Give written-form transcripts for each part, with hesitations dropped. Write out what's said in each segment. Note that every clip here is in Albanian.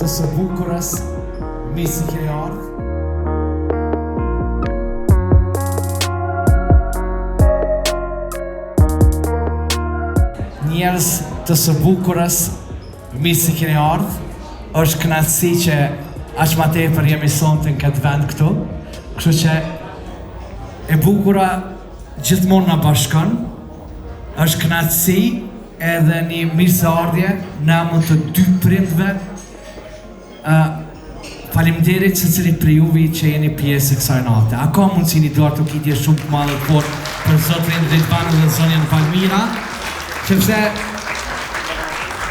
të së bukurës, mirë se keni ardhur. Njerëz të së bukurës, mirë se keni ardhur. Është kënaqësi që aq më tepër jemi sonte në këtë vend këtu. Kështu që e bukura gjithmonë na bashkon. Është kënaqësi edhe një mirëseardhje në emër të dy prindve. Faleminderit secilit prej juve që jeni pjesë e kësaj nate. A ka mundësi një dorë të kitje shumë të madhe për zotrin Ridvano dhe zonjën Palmira, sepse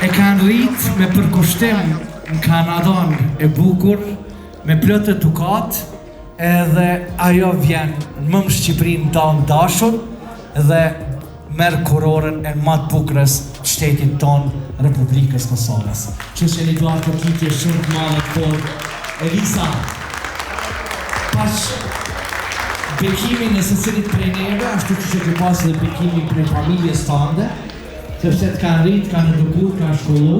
e kanë rrit me përkushtim në Kanadon e bukur, me plot të dukat, edhe ajo vjen në mëmë Shqipërinë tonë dashur dhe merë kurorën e më të bukurës të shtetit tonë, Republikës Kosovës. Që një duar të kitje shumë të madhe për Elisa. Pash bekimin e secilit prej neve, ashtu që ke pasë dhe bekimin prej familjes tënde, sepse të kanë rritë, kanë edukuar, kanë shkollu,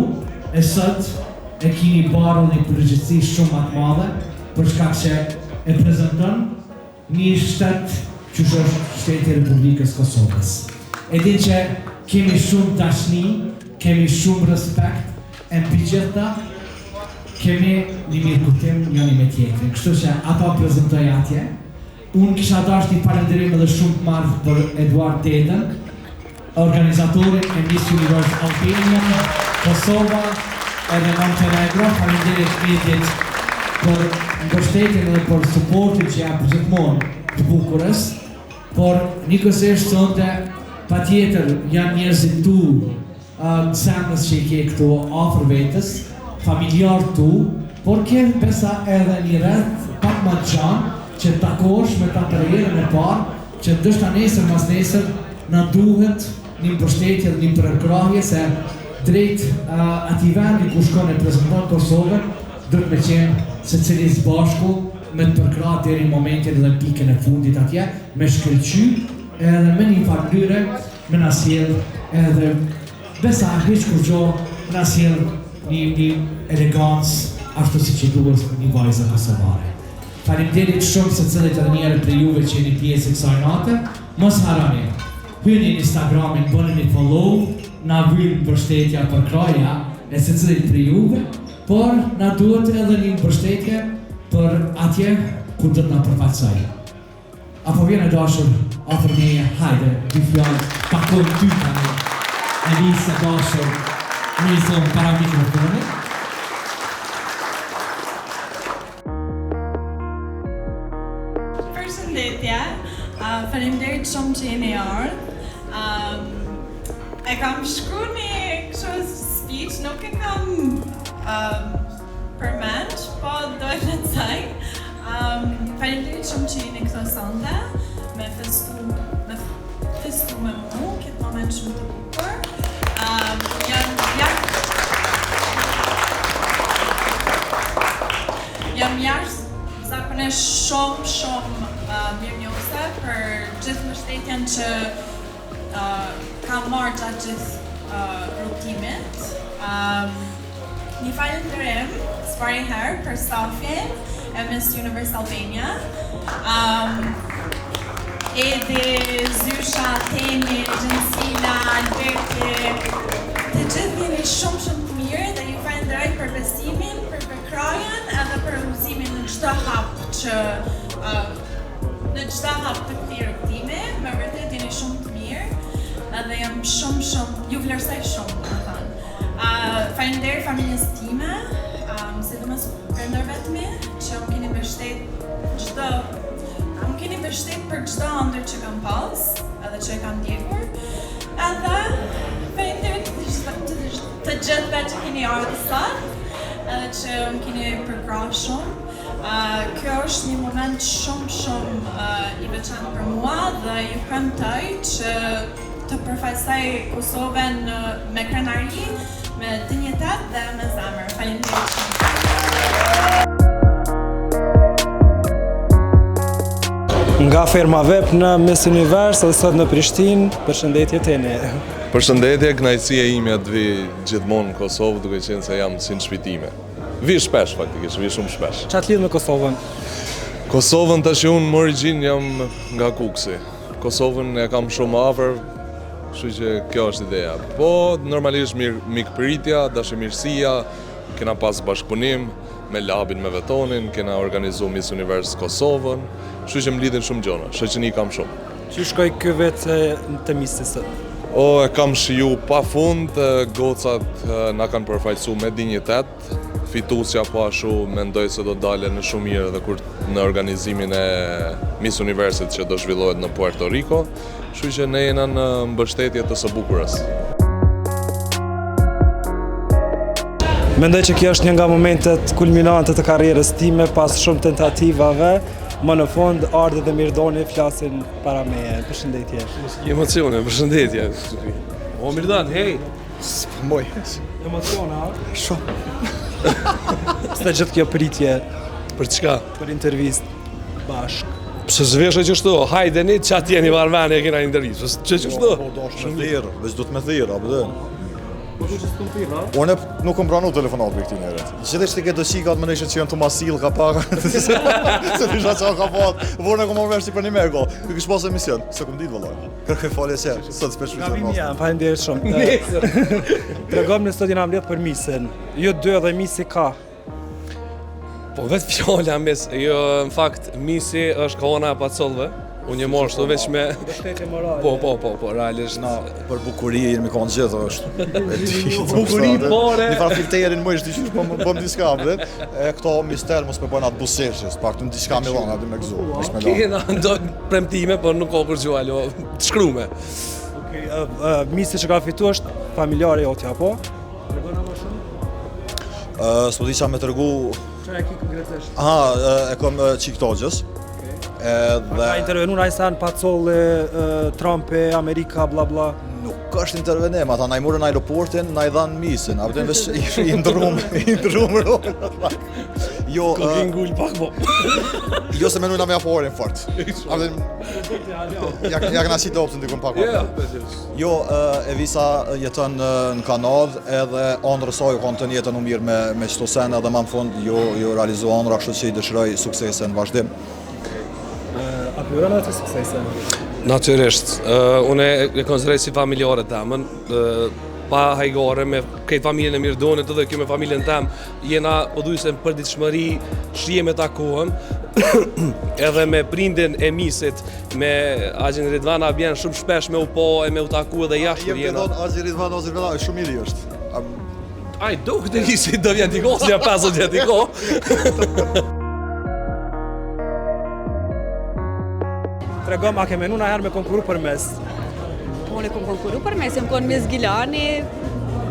e sot e kini barë një përgjithësi shumë më të madhe, për shkak që e prezanton një shtet që është shteti i Republikës Kosovës. E din që kemi shumë dashni, kemi shumë respekt, e mbi gjitha kemi një mirëkuptim njëri me tjetrin. Kështu që ata prezantoj atje. Unë kisha dashur një falënderim edhe shumë të madh për Eduard Dedën, organizatorin e Miss Universe Albania, Kosova edhe Montenegro. Faleminderit Midit për mbështetjen dhe për suportin që jap gjithmonë të bukurës, por njëkohësisht sonte patjetër janë njerëzit tu, zemrës që i ke këtu afër vetes, familjar tu, por ke besa edhe një rreth pak më të gjanë që takosh me ta për herën e parë, që ndoshta nesër mas nesër na duhet një mbështetje dhe një përkrahje se drejt atij vendi ku shkon e prezanton Kosovën, duhet me qenë secili së bashku me të përkrahë deri në momentin dhe pikën e fundit atje, me shkëlqy edhe me një farë me na sjell edhe besa hiç kur gjo na sjell një elegancë ashtu siç i duhet një vajzë kosovare. Faleminderit shumë secilit edhe një herë prej juve që jeni pjesë e kësaj nate. Mos harroni. Hyni në Instagramin, bëni një follow, na vjen mbështetja për kraja e secilit prej juve, por na duhet edhe një mbështetje për atje ku do të na përfaqësoj. Apo vjen e dashur afër meje, hajde, dy fjalë, takoj ty tani. Elisa dashur, një zonë para mikrofonit. Përshëndetje, faleminderit shumë që jeni ardhur. E kam shkruar një kështu speech, nuk e kam përmend, po do e lexoj. Faleminderit shumë që jeni këtu sonte, me festu me mu, këtë moment shumë të bukur. Jam zakonisht shumë mirënjohëse për gjithë mbështetjen që kam marrë gjatë gjithë rrugtimit. Një falënderim s'pari herë për stafin e Miss Universe Albania. Edi, Zysha, Temi, Gjensila, Alberti, të gjithë jeni shumë të mirë dhe ju falenderoj për besimin, për përkrajen edhe për udhëzimin në çdo hap që në çdo hap të këtij rrugtimi, me vërtet jeni shumë të mirë edhe jam shumë ju vlerësoj shumë, domethënë. Falenderoj familjes time, sidomos prindërve të mi që më keni mbështet për çdo ëndër që kam pas, edhe që e kam ndjekur. Edhe falenderoj të gjithëve që keni ardhur sot, edhe që më keni përkrahur shumë. Kjo është një moment shumë i veçantë për mua dhe ju premtoj që të përfaqësoj Kosovën me krenari, me dinjitet dhe me zemër. Faleminderit shumë. Nga firma Vep në Miss Universe dhe sot në Prishtinë, përshëndetje teni. Përshëndetje, kënaqësia ime të vi gjithmonë në Kosovë, duke qenë se jam si në shpitime. Vi shpesh faktikisht, vi shumë shpesh. Çfarë të lidh me Kosovën? Kosovën tash unë më origjinë jam nga Kuksi. Kosovën e kam shumë afër, kështu që kjo është ideja. Po normalisht mikpritja, dashamirësia, kena pas bashkëpunim me Labin, me Vetonin, kena organizu Miss Univers Kosovën, kështu që më lidhin shumë gjona, shoqëni kam shumë. Që shkoj ky vetë të Missisë? E kam shiju pa fund, gocat na kanë përfaqësu me dinjitet, fituesja po ashtu mendoj se do dale në shumë mirë edhe kur në organizimin e Miss Universit që do zhvillohet në Puerto Rico, kështu që ne jena në mbështetje të së bukurës. Mendoj që kjo është një nga momentet kulminante të karrierës time, pas shumë tentativave, më në fund ardhi dhe Mirdoni flasin para meje. Përshëndetje. Emocione, përshëndetje. O Mirdan, hey. Moj. Emociona? Shumë. Pse gjithë kjo pritje Për çka? për intervistë bashk? Pse zhveshe që shtu, hajdeni qatë jeni varvani e kena intervjistë, që shtu? Shumë thirrë, veç do të me thirrë, apo dhe? Unë nuk kom pranu telefonat për këti njerët. Gjithështë ke dëshikat më nëshë që janë të masil ka pak, se pisha qa ka pat, vorën e kom orë vërshti për një mego, për kësh pas emision, se kom ditë vëllaj. Kërkoj falje që, sot s'pesh Nga vimi jam, faleminderit shumë. Tregom në sot jena mbledh për Missin. Ju dy edhe Missi ka. Po vetë fjalla mes, jo në fakt Missi është kona e pacollëve. Unë jë morë shtu veç me... Mbështetje morale. Po, realisht. Na, për bukurie jemi konë gjithë është. Bukuri pore. Një farë filterin më ishtë diqysh, bëm diska bëdhet. E këto mister mos me bëjnë atë buseshës, pak të në diska Milana, aty me gëzu. Kena ndo premtime, por nuk ka kur gjuallo, të shkrume. Missi që ka fitu është familjare jotja, po? Tregona më shumë? S'po di qa me tërgu... Çfarë e ki konkretisht? Aha, e kom Qiktogjës. Ka intervenu në ajsan pacolli, Trumpi, Amerika, bla bla. Nuk është intervenim, ata na i murën aeroportin, na i dhanë misin, a vëtën vesh i ndërumë rolë. Jo, Ngull pak po. jo se menujna me aforin fort. A vëtën, ja këna si të optën të kom pak pak. Jo, Evisa jetën në Kanadë edhe andrë saj kanë të jetën u mirë me qëto sen edhe ma në fund jo realizu andra, kështu që i dëshiroj suksese në vazhdim. A përën atë suksese? Natyrisht, unë e konsideroj si familjare temën, pa hajgare me këtë familjen e Mirdonit edhe kjo me familjen tem, jena po dujse në përditshmëri, shije me takohem, edhe me prindin e Misit, me Agjen Ridvana bjen shumë shpesh me u po e me u taku edhe jashtë jena. Agjen Ridvana, shumë i ri është. Aj, do këtë e njësi do vjen t'i ko, si ja 50 vjen t'i ko. Tregom, a ke menu na herë me konkuru për mes? Unë e kom konkuru për mes, jem konë Miss Gilani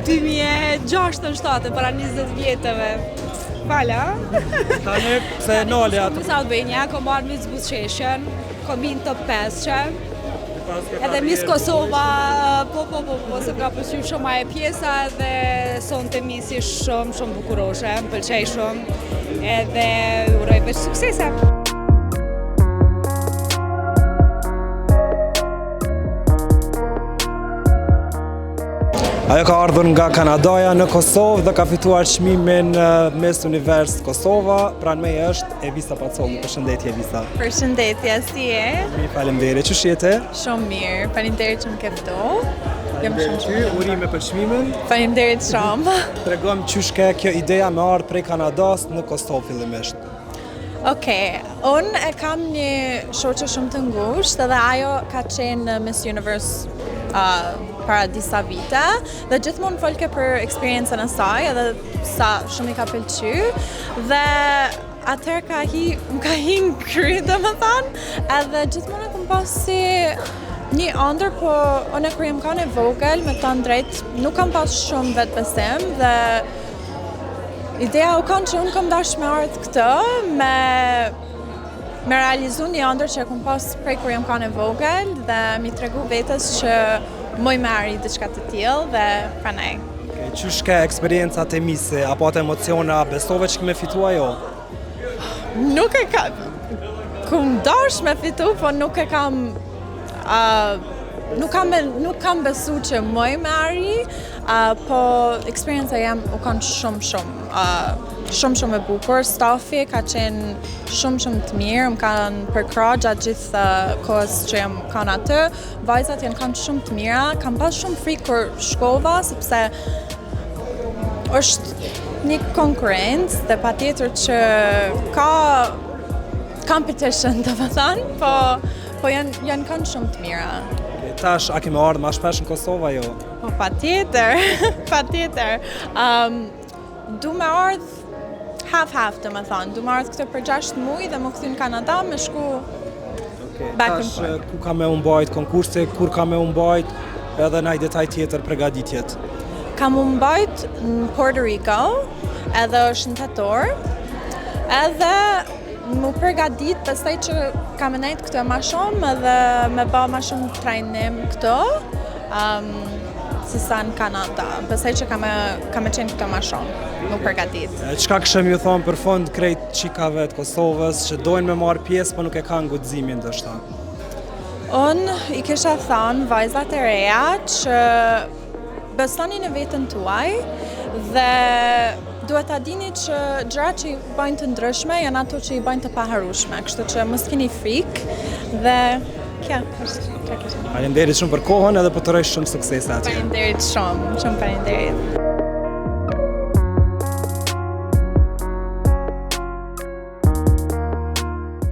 2006-2007, para 20 vjetëve. Fala. Tani, pse e noli atë? Miss Albania, kom marrë Miss Busqeshën, kom bin top 5-që. Edhe Miss Kosova, po, se ka pëlqyer shumë ajo pjesa edhe sonte Missi shumë bukuroshe, më pëlqej shumë. Edhe uroj veç suksese. Ajo ka ardhur nga Kanadaja në Kosovë dhe ka fituar çmimin Miss Univers Kosova. Pranë meje është Evisa Pacolli. Përshëndetje Evisa. Përshëndetje, si e? Faleminderit. Çu jete? Shumë mirë, faleminderit që më ke ftuar. Jam shumë Ty urime për çmimin. Faleminderit shumë. Tregom çysh ke kjo ideja me ardh prej Kanadas në Kosovë fillimisht. Okej, unë e kam një shoqe shumë të ngushtë edhe ajo ka qenë në Miss Universe para disa vite dhe gjithmonë folke për eksperiencën e saj edhe sa shumë i ka pëlqyer dhe atëherë më ka hi në kry domethënë edhe gjithmonë e kam pas si një ëndër, po unë kur jam kanë e vogël me të drejt nuk kam pas shumë vetbesim dhe ideja u kanë që unë kam dash me ardhë këtë me realizu një ëndër që e kam pas prej kur jam kanë e vogël dhe mi tregu vetës që moj me arri diçka të tillë dhe pranaj. Qysh ke eksperiencat e Missi, apo atë emociona, besove që ke me fitu ajo? Nuk e kam, kum dash me fitu, po nuk e kam, nuk kam besu që moj me arri, po eksperienca jam u kanë shumë shumë e bukur, stafi ka qenë shumë të mirë, më kanë përkrah gjatë gjithë kohës që jam kanë aty, vajzat janë kanë shumë të mira, kam pas shumë frikë kur shkova, sepse është një konkurrencë dhe patjetër që ka competition, të më thënë, po janë kanë shumë të mira. Tash, a kemi ardhur më shpesh në Kosovë jo? Po patjetër, patjetër. Du me ardhë half-half, të më thonë. Du me ardhë këtë për 6 muaj dhe më këthy në Kanada me shku back and forth. Ku ka me umbajt konkurse, kur ka me umbajt edhe naj detaj tjetër përgatitjet? Kam umbajt në Puerto Rico, edhe është në tetor, edhe më përgatit pastaj që kam e nejtë këto ma shumë edhe me ba ma shumë trajnim këto, si sa në Kanada. Pastaj që kam e qenë këto ma shumë, më përgatit. Çka këshëm ju thonë për fond krejt qikave të Kosovës që dojnë me marrë pjesë, po nuk e kanë guximin ndoshta? Unë i kisha thënë vajzat e reja që besoni në veten tuaj dhe duhet ta dini që gjërat që i bëjnë të ndryshme janë ato që i bëjnë të paharueshme, kështu që mos keni frikë dhe kjo është. Faleminderit shumë për kohën edhe po të rësh shumë suksese atje. Faleminderit shumë, faleminderit.